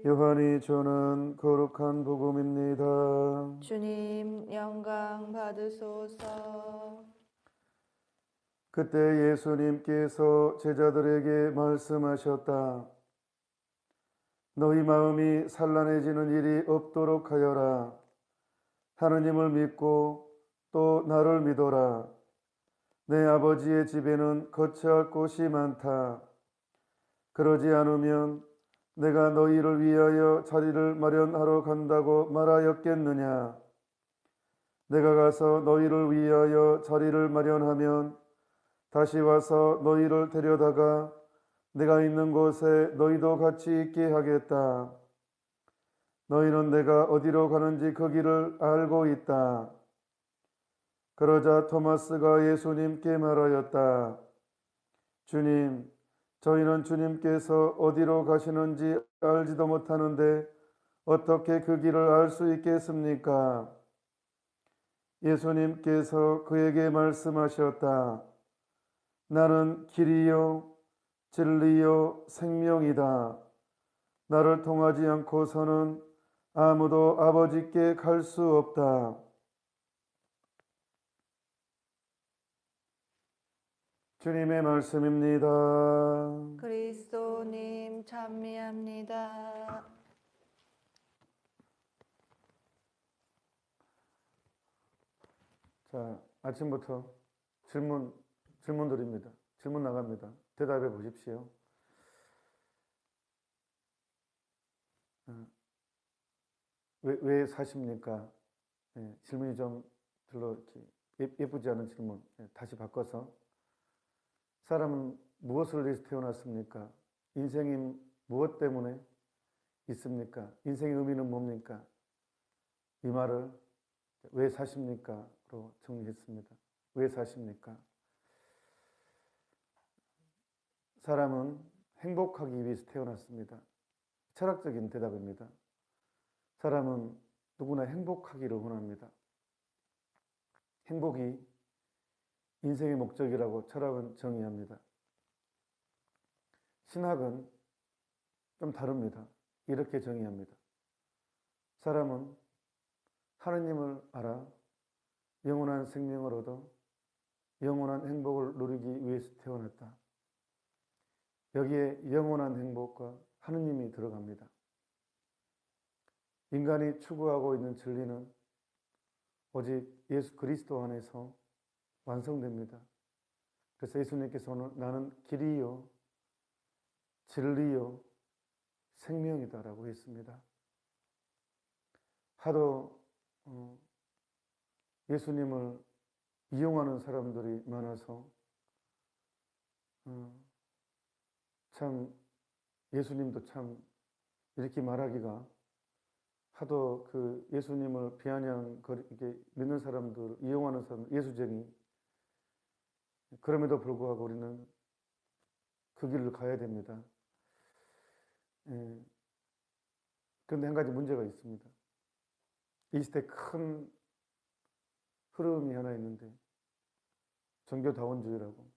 요한이 전한 거룩한 복음입니다. 주님 영광 받으소서. 그때 예수님께서 제자들에게 말씀하셨다. 너희 마음이 산란해지는 일이 없도록 하여라. 하느님을 믿고 또 나를 믿어라. 내 아버지의 집에는 거처할 곳이 많다. 그러지 않으면 내가 너희를 위하여 자리를 마련하러 간다고 말하였겠느냐. 내가 가서 너희를 위하여 자리를 마련하면 다시 와서 너희를 데려다가 내가 있는 곳에 너희도 같이 있게 하겠다. 너희는 내가 어디로 가는지 그 길을 알고 있다. 그러자 토마스가 예수님께 말하였다. 주님, 저희는 주님께서 어디로 가시는지 알지도 못하는데 어떻게 그 길을 알 수 있겠습니까? 예수님께서 그에게 말씀하셨다. 나는 길이요 진리요 생명이다. 나를 통하지 않고서는 아무도 아버지께 갈 수 없다. 주님의 말씀입니다. 그리스도님 찬미합니다. 자, 아침부터 질문 드립니다. 질문 나갑니다. 대답해 보십시오. 왜 사십니까? 질문이 좀 별로 이렇게 예쁘지 않은 질문. 다시 바꿔서 사람은 무엇을 위해서 태어났습니까? 인생이 무엇 때문에 있습니까? 인생의 의미는 뭡니까? 이 말을 왜 사십니까? 로 정리했습니다. 왜 사십니까? 사람은 행복하기 위해서 태어났습니다. 철학적인 대답입니다. 사람은 누구나 행복하기를 원합니다. 행복이 인생의 목적이라고 철학은 정의합니다. 신학은 좀 다릅니다. 이렇게 정의합니다. 사람은 하느님을 알아 영원한 생명을 얻어 영원한 행복을 누리기 위해서 태어났다. 여기에 영원한 행복과 하느님이 들어갑니다. 인간이 추구하고 있는 진리는 오직 예수 그리스도 안에서 완성됩니다. 그래서 예수님께서는 나는 길이요 진리요 생명이다라고 했습니다. 하도 예수님을 이용하는 사람들이 많아서 참 예수님도 참 이렇게 말하기가 하도 그 예수님을 비아냥 이렇게 믿는 사람들, 이용하는 사람, 예수쟁이. 그럼에도 불구하고 우리는 그 길을 가야 됩니다. 그런데 한 가지 문제가 있습니다. 이 시대 큰 흐름이 하나 있는데 종교다원주의라고.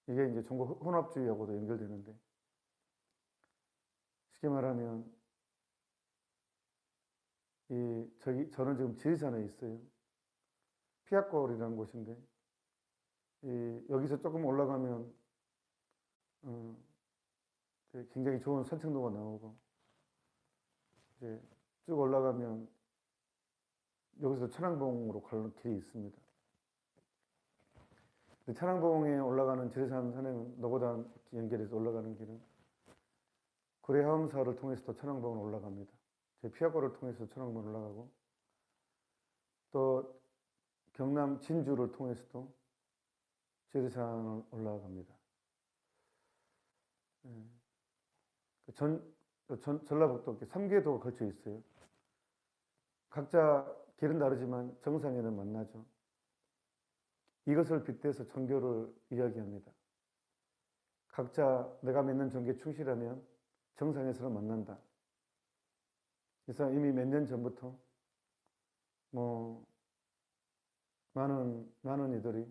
이게 이제 종교 혼합주의하고도 연결되는데 쉽게 말하면 저는 지금 지리산에 있어요. 피아골이라는 곳인데 여기서 조금 올라가면 굉장히 좋은 산책로가 나오고 이제 쭉 올라가면 여기서 천왕봉으로 가는 길이 있습니다. 천왕봉에 올라가는 지리산 산행은 노고단 연결해서 올라가는 길은 구례하엄사를 통해서 또 천왕봉으로 올라갑니다. 피아골을 통해서 천왕봉 올라가고 또 경남 진주를 통해서도 지리산을 올라갑니다. 전라북도 3개도가 걸쳐 있어요. 각자 길은 다르지만 정상에는 만나죠. 이것을 빗대서 종교를 이야기합니다. 각자 내가 믿는 종교에 충실하면 정상에서는 만난다. 그래서 이미 몇 년 전부터 많은 이들이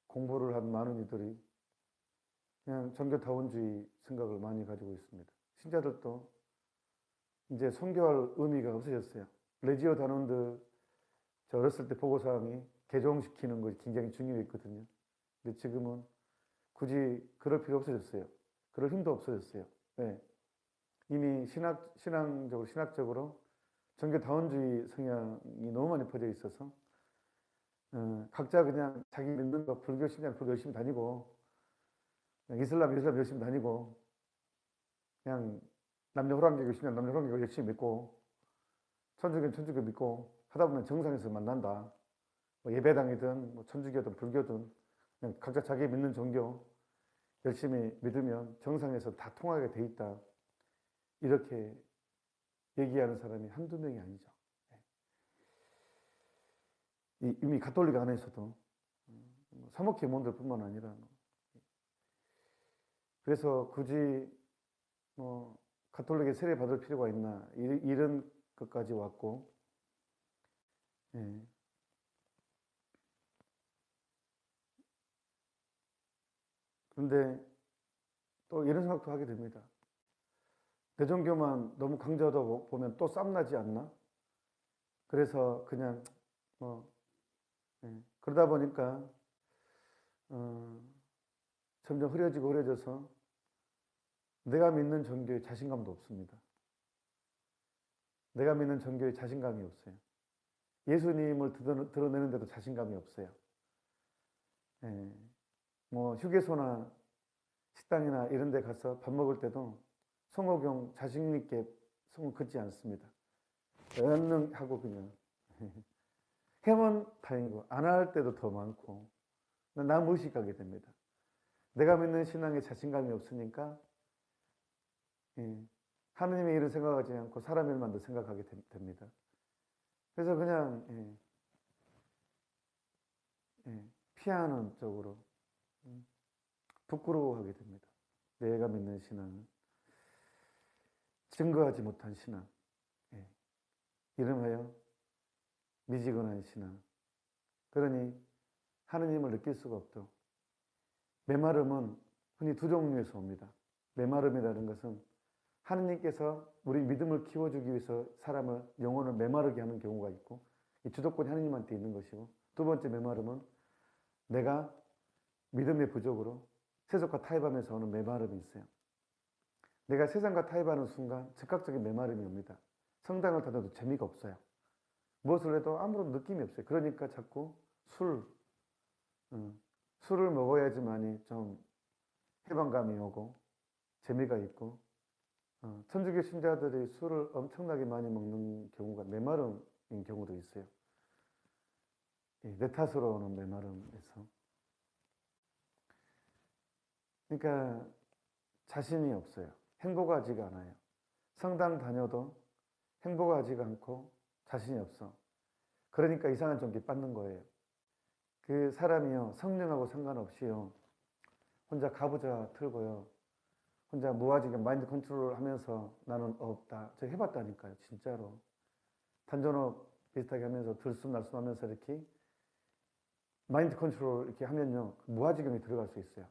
공부를 한 많은 이들이 그냥 종교다원주의 생각을 많이 가지고 있습니다. 신자들도 이제 선교할 의미가 없어졌어요. 레지오 다논드 저 어렸을 때 보고사항이 개종시키는 것이 굉장히 중요했거든요. 근데 지금은 굳이 그럴 필요 없어졌어요. 그럴 힘도 없어졌어요. 네. 이미 신학적으로 종교다원주의 성향이 너무 많이 퍼져 있어서 각자 그냥 자기 믿는 거 불교 신장 불교 열심히 다니고 이슬람 열심히 다니고 그냥 남녀 호랑개교 신장 남녀 호랑개교 열심히 믿고 천주교 믿고 하다 보면 정상에서 만난다. 뭐 예배당이든 뭐 천주교든 불교든 그냥 각자 자기 믿는 종교 열심히 믿으면 정상에서 다 통하게 돼 있다. 이렇게 얘기하는 사람이 한두 명이 아니죠. 이미 가톨릭 안에서도 사목회 모원들뿐만 아니라 그래서 굳이 뭐 가톨릭의 세례 받을 필요가 있나 이런 것까지 왔고 예. 그런데 또 이런 생각도 하게 됩니다. 내 종교만 너무 강조하다 보면 또 쌈나지 않나? 그래서 그냥 뭐 그러다 보니까 점점 흐려져서 내가 믿는 종교에 자신감도 없습니다. 내가 믿는 종교에 자신감이 없어요. 예수님을 드러내는데도 자신감이 없어요. 뭐 휴게소나 식당이나 이런 데 가서 밥 먹을 때도 송호경 자신 있게 손을 긋지 않습니다. 얼른 하고 그냥 하면 다행이고 안 할 때도 더 많고 남 의식하게 됩니다. 내가 믿는 신앙에 자신감이 없으니까 하느님의 일을 생각하지 않고 사람의 일만 더 생각하게 됩니다. 그래서 그냥 피하는 쪽으로 부끄러워하게 됩니다. 내가 믿는 신앙은 증거하지 못한 신앙, 이름하여 미지근한 신앙. 그러니 하느님을 느낄 수가 없죠. 메마름은 흔히 두 종류에서 옵니다. 메마름이라는 것은 하느님께서 우리 믿음을 키워주기 위해서 사람을 영혼을 메마르게 하는 경우가 있고 이 주도권이 하느님한테 있는 것이고 두 번째 메마름은 내가 믿음의 부족으로 세속과 타협하면서 오는 메마름이 있어요. 내가 세상과 타협하는 순간 즉각적인 메마름이 옵니다. 성당을 다녀도 재미가 없어요. 무엇을 해도 아무런 느낌이 없어요. 그러니까 자꾸 술을 먹어야지만이 좀 해방감이 오고 재미가 있고 천주교 신자들이 술을 엄청나게 많이 먹는 경우가 메마름인 경우도 있어요. 내 탓으로 오는 메마름에서. 그러니까 자신이 없어요. 행복하지가 않아요. 성당 다녀도 행복하지가 않고 자신이 없어. 그러니까 이상한 종기 빠는 거예요. 그 사람이요 성령하고 상관없이요 혼자 가부좌 틀고요 혼자 무아지게 마인드 컨트롤 하면서 나는 없다. 저 해봤다니까요. 진짜로. 단전업 비슷하게 하면서 들숨날숨 하면서 이렇게 마인드 컨트롤 이렇게 하면요 무아지경에 들어갈 수 있어요.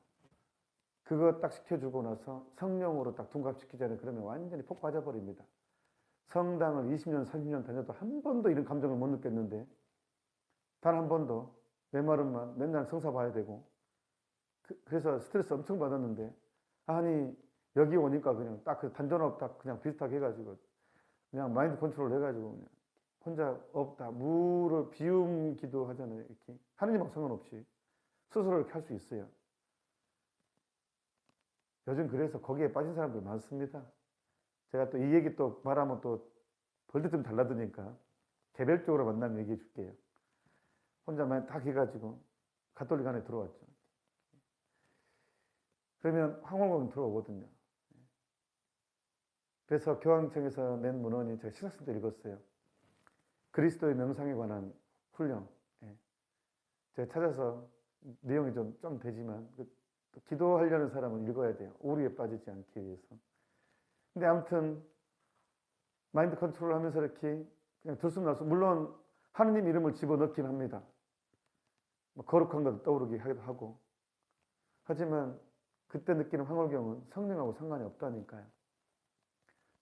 그거 딱 시켜주고 나서 성령으로 딱 둔갑시키잖아요. 그러면 완전히 폭 빠져버립니다. 성당을 20년, 30년 다녀도 한 번도 이런 감정을 못 느꼈는데 단 한 번도 메마름만 맨날 성사 봐야 되고 그래서 스트레스 엄청 받았는데 아니 여기 오니까 그냥 딱 그 단전업 딱 그냥 비슷하게 해가지고 그냥 마인드 컨트롤 해가지고 그냥 혼자 없다 무를 비움 기도하잖아요. 이렇게 하느님하고 상관없이 스스로 이렇게 할 수 있어요. 요즘 그래서 거기에 빠진 사람들 많습니다. 제가 또 이 얘기 또 말하면 또 벌써 좀 달라드니까 개별적으로 만나면 얘기해 줄게요. 혼자만 딱 해가지고 가톨릭 안에 들어왔죠. 그러면 황홀금 들어오거든요. 그래서 교황청에서 낸 문헌이 제가 신학생 때 읽었어요. 그리스도의 명상에 관한 훈련. 제가 찾아서 내용이 좀 되지만 기도하려는 사람은 읽어야 돼요. 오류에 빠지지 않기 위해서. 근데 아무튼 마인드 컨트롤 하면서 이렇게 그냥 들숨날숨 물론 하느님 이름을 집어넣긴 합니다. 뭐 거룩한 것도 떠오르게 하기도 하고 하지만 그때 느끼는 황홀경은 성령하고 상관이 없다니까요.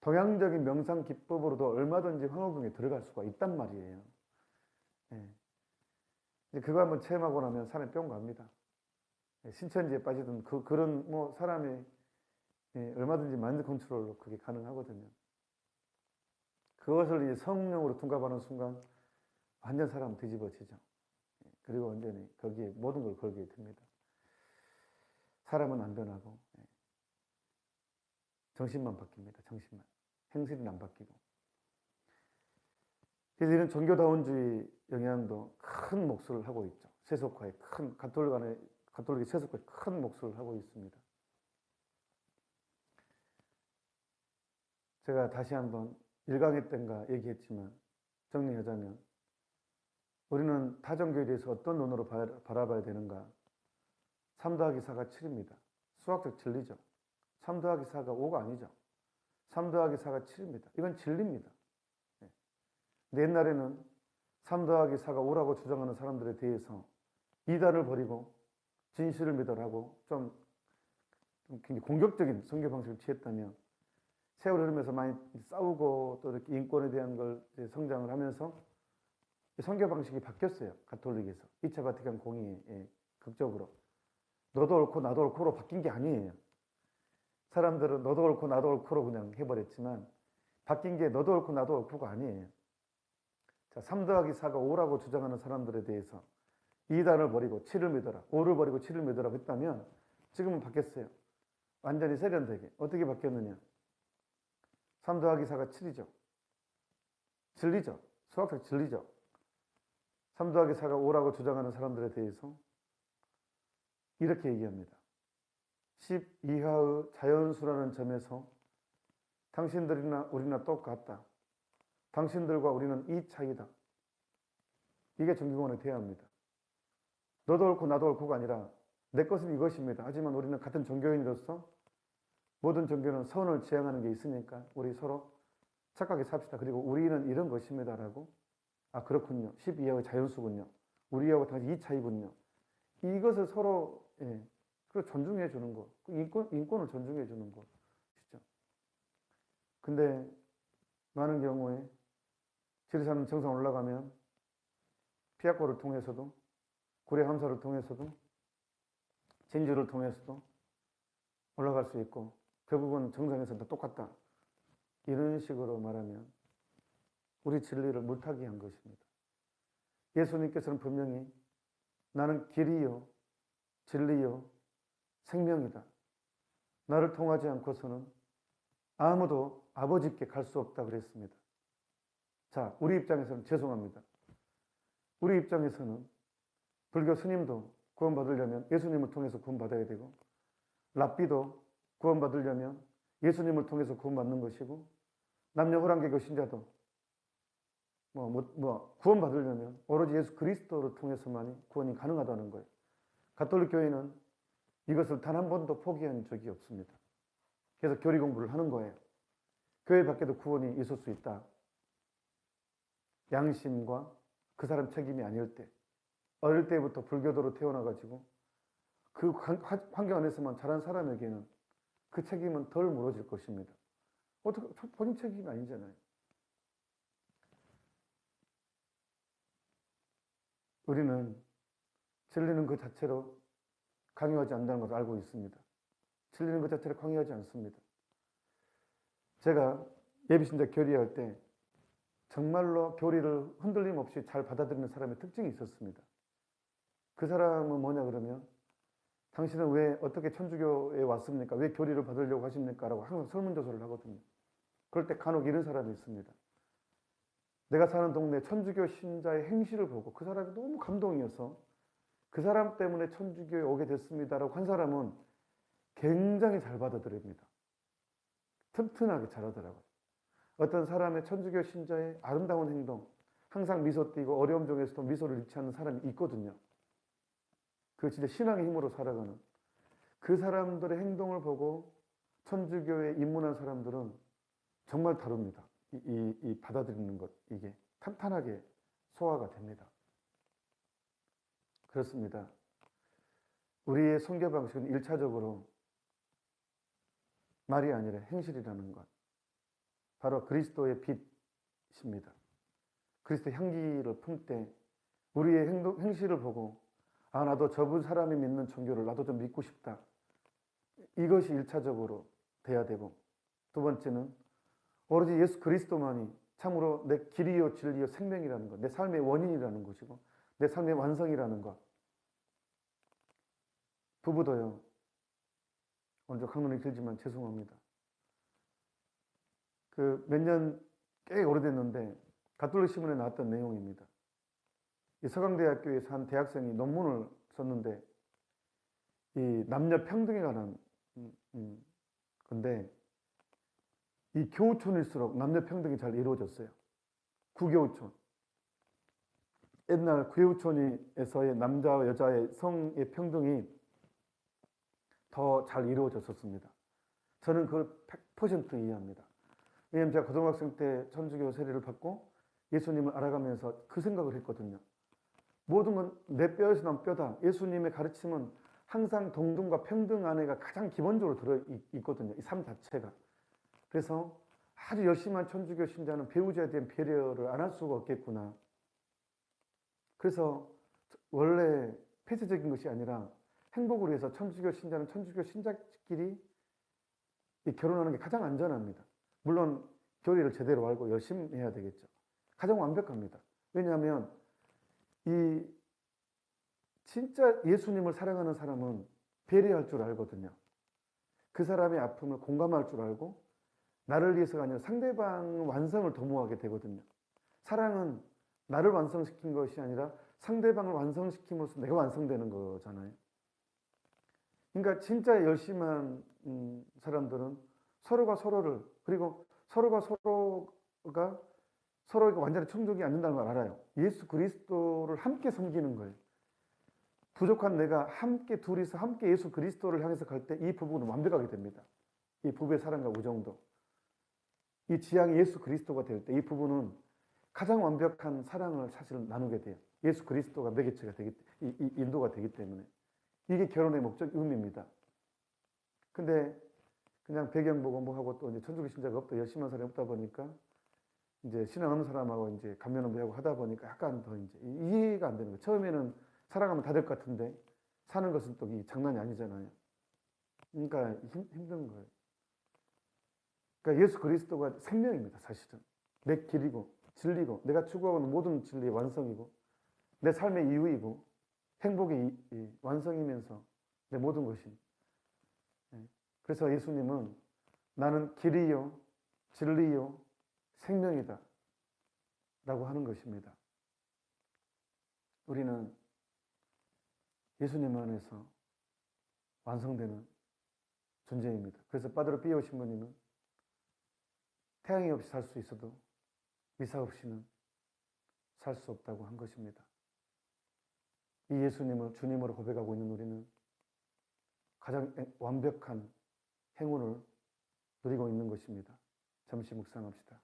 동양적인 명상 기법으로도 얼마든지 황홀경에 들어갈 수가 있단 말이에요. 예. 이제 그거 한번 체험하고 나면 사람이 뿅 갑니다. 예, 신천지에 빠지든 그런 뭐 사람이 예, 얼마든지 마인드 컨트롤로 그게 가능하거든요. 그것을 이제 성령으로 둔갑하는 순간 완전 사람 뒤집어지죠. 예, 그리고 완전히 거기에 모든 걸 걸게 됩니다. 사람은 안 변하고 예. 정신만 바뀝니다. 정신만. 행실은 안 바뀌고. 그래서 이런 종교다원주의 영향도 큰 몫을 하고 있죠. 세속화에 큰 가톨릭의 세속화에 큰 몫을 하고 있습니다. 제가 다시 한번 1강의 때인가 얘기했지만 정리하자면 우리는 타 종교에 대해서 어떤 눈으로 바라봐야 되는가? 3 더하기 4가 7입니다. 수학적 진리죠. 3 더하기 4가 5가 아니죠. 3 더하기 4가 7입니다. 이건 진리입니다. 근데 옛날에는 3 더하기 4가 5라고 주장하는 사람들에 대해서 이단을 버리고 진실을 믿으라고 좀 굉장히 공격적인 선교 방식을 취했다면 세월 흐르면서 많이 싸우고 또 이렇게 인권에 대한 걸 성장을 하면서 선교 방식이 바뀌었어요. 가톨릭에서 2차 바티칸 공의회 극적으로 너도 옳고 나도 옳고로 바뀐 게 아니에요. 사람들은 너도 옳고 나도 옳고로 그냥 해버렸지만 바뀐 게 너도 옳고 나도 옳고가 아니에요. 자, 3 더하기 4가 5라고 주장하는 사람들에 대해서 2단을 버리고 7을 믿어라. 5를 버리고 7을 믿어라고 했다면 지금은 바뀌었어요. 완전히 세련되게. 어떻게 바뀌었느냐. 3 더하기 4가 7이죠. 진리죠. 수학적 진리죠. 3 더하기 4가 5라고 주장하는 사람들에 대해서 이렇게 얘기합니다. 10 이하의 자연수라는 점에서 당신들이나 우리나 똑같다. 당신들과 우리는 이 차이다. 이게 정기공원의 대화입니다. 너도 옳고 나도 옳고가 아니라 내 것은 이것입니다. 하지만 우리는 같은 종교인으로서 모든 종교는 선을 지향하는 게 있으니까 우리 서로 착하게 삽시다. 그리고 우리는 이런 것입니다라고. 아 그렇군요. 10 이하의 자연수군요. 우리하고 당신 이 차이군요. 이것을 서로 그걸 존중해 주는 거. 인권을 존중해 주는 것이죠. 근데 많은 경우에 지리산 정상 올라가면 피아코를 통해서도 구례 함사를 통해서도 진주를 통해서도 올라갈 수 있고 결국은 정상에서 다 똑같다. 이런 식으로 말하면 우리 진리를 물타기 한 것입니다. 예수님께서는 분명히 나는 길이요 진리요 생명이다. 나를 통하지 않고서는 아무도 아버지께 갈 수 없다 그랬습니다. 자, 우리 입장에서는 죄송합니다. 우리 입장에서는 불교 스님도 구원받으려면 예수님을 통해서 구원받아야 되고 랍비도 구원받으려면 예수님을 통해서 구원받는 것이고 남녀 호랑개교 신자도 구원받으려면 오로지 예수 그리스도를 통해서만이 구원이 가능하다는 거예요. 가톨릭 교회는 이것을 단 한 번도 포기한 적이 없습니다. 그래서 교리 공부를 하는 거예요. 교회 밖에도 구원이 있을 수 있다. 양심과 그 사람 책임이 아닐 때 어릴 때부터 불교도로 태어나가지고 그 환경 안에서만 자란 사람에게는 그 책임은 덜 물어질 것입니다. 어떻게 본인 책임이 아니잖아요. 우리는 진리는 그 자체로 강요하지 않는다는 것을 알고 있습니다. 진리는 그 자체로 강요하지 않습니다. 제가 예비신자 교리할 때 정말로 교리를 흔들림 없이 잘 받아들이는 사람의 특징이 있었습니다. 그 사람은 뭐냐 그러면 당신은 왜 어떻게 천주교에 왔습니까? 왜 교리를 받으려고 하십니까? 라고 항상 설문조사를 하거든요. 그럴 때 간혹 이런 사람이 있습니다. 내가 사는 동네 천주교 신자의 행실을 보고 그 사람이 너무 감동이어서 그 사람 때문에 천주교에 오게 됐습니다라고 한 사람은 굉장히 잘 받아들입니다. 튼튼하게 잘하더라고요. 어떤 사람의 천주교 신자의 아름다운 행동, 항상 미소 띠고 어려움 중에서도 미소를 잃지 않는 사람이 있거든요. 그 진짜 신앙의 힘으로 살아가는 그 사람들의 행동을 보고 천주교에 입문한 사람들은 정말 다릅니다. 이 받아들이는 것, 이게 탄탄하게 소화가 됩니다. 그렇습니다. 우리의 선교 방식은 1차적으로 말이 아니라 행실이라는 것. 바로 그리스도의 빛입니다. 그리스도의 향기를 품때 우리의 행실을 보고 아, 나도 저분 사람이 믿는 종교를 나도 좀 믿고 싶다. 이것이 1차적으로 돼야 되고, 두 번째는 오로지 예수 그리스도만이 참으로 내 길이요 진리요 생명이라는 것, 내 삶의 원인이라는 것이고 내 삶의 완성이라는 것. 부부도요. 오늘 좀 강론이 길지만 죄송합니다. 그 몇 년 꽤 오래됐는데 가톨릭 신문에 나왔던 내용입니다. 이 서강대학교에서 한 대학생이 논문을 썼는데 이 남녀 평등에 관한 건데 이 교우촌일수록 남녀 평등이 잘 이루어졌어요. 구교우촌. 옛날 구교우촌에서의 남자와 여자의 성의 평등이 더 잘 이루어졌었습니다. 저는 그걸 100% 이해합니다. 왜냐하면 제가 고등학생 때 천주교 세례를 받고 예수님을 알아가면서 그 생각을 했거든요. 모든 건 내 뼈에서 난 뼈다. 예수님의 가르침은 항상 동등과 평등 안에가 가장 기본적으로 들어있거든요. 이 삶 자체가. 그래서 아주 열심한 천주교 신자는 배우자에 대한 배려를 안 할 수가 없겠구나. 그래서 원래 폐쇄적인 것이 아니라 행복을 위해서 천주교 신자는 천주교 신자끼리 결혼하는 게 가장 안전합니다. 물론 교리를 제대로 알고 열심히 해야 되겠죠. 가장 완벽합니다. 왜냐하면 이 진짜 예수님을 사랑하는 사람은 배려할 줄 알거든요. 그 사람의 아픔을 공감할 줄 알고 나를 위해서가 아니라 상대방 완성을 도모하게 되거든요. 사랑은 나를 완성시킨 것이 아니라 상대방을 완성시킴으로써 내가 완성되는 거잖아요. 그러니까 진짜 열심한 사람들은 서로가 서로를, 그리고 서로가 서로에게 완전히 충족이 안 된다는 걸 알아요. 예수 그리스도를 함께 섬기는 거예요. 부족한 내가 함께 둘이서 함께 예수 그리스도를 향해서 갈 때 이 부부는 완벽하게 됩니다. 이 부부의 사랑과 우정도. 이 지향이 예수 그리스도가 될 때 이 부부는 가장 완벽한 사랑을 사실 나누게 돼요. 예수 그리스도가 매개체가 되기, 인도가 되기 때문에. 이게 결혼의 목적, 의미입니다. 근데 그냥 배경 보고 뭐 하고 또 이제 천주교 신자가 없다, 열심한 사람이 없다 보니까 이제 신앙 없는 사람하고 이제 감면을 하다 보니까 약간 더 이제 이해가 안 되는 거예요. 처음에는 사랑하면 다 될 것 같은데 사는 것은 또 장난이 아니잖아요. 그러니까 힘든 거예요. 그러니까 예수 그리스도가 생명입니다, 사실은. 내 길이고 진리고 내가 추구하는 모든 진리의 완성이고 내 삶의 이유이고 행복의 완성이면서 내 모든 것이. 그래서 예수님은 나는 길이요 진리요 생명이다 라고 하는 것입니다. 우리는 예수님 안에서 완성되는 존재입니다. 그래서 빠드로 피오 신부님은 태양이 없이 살 수 있어도 미사 없이는 살 수 없다고 한 것입니다. 이 예수님을 주님으로 고백하고 있는 우리는 가장 완벽한 행운을 누리고 있는 것입니다. 잠시 묵상합시다.